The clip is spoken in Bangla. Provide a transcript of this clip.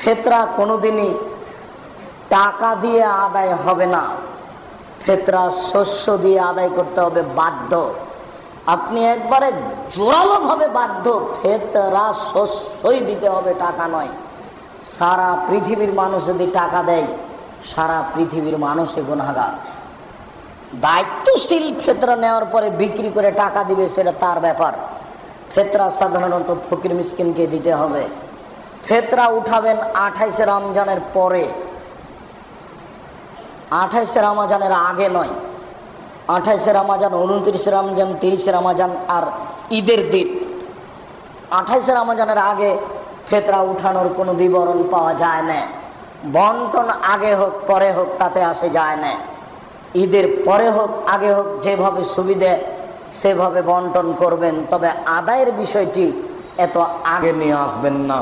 ফেতরা কোনোদিনই টাকা দিয়ে আদায় হবে না, ফেতরা শস্য দিয়ে আদায় করতে হবে বাধ্য। আপনি একবারে জোরালোভাবে বাধ্য, ফেতরা শস্যই দিতে হবে, টাকা নয়। সারা পৃথিবীর মানুষ যদি টাকা দেয়, সারা পৃথিবীর মানুষই গুনাহগার। দায়িত্বশীল ফেতরা নেওয়ার পরে বিক্রি করে টাকা দিবে, সেটা তার ব্যাপার। ফেতরা সাধারণত ফকির মিসকিনকে দিতে হবে। ফেতরা উঠাবেন 28শে রমজানের পরে, 28শে রমজানের আগে নয়। 28শে রমজান, 29শে রমজান, 30শে রমজান আর ঈদের দিন। 28শে রমজানের আগে ফেতরা উঠানোর কোনো বিবরণ পাওয়া যায় না। বন্টন আগে হোক পরে হোক তাতে আসে যায় না। ঈদের পরে হোক আগে হোক, যেভাবে সুবিধে সেভাবে বন্টন করবেন, তবে আদায়ের বিষয়টি এত আগে নিয়ে আসবেন না।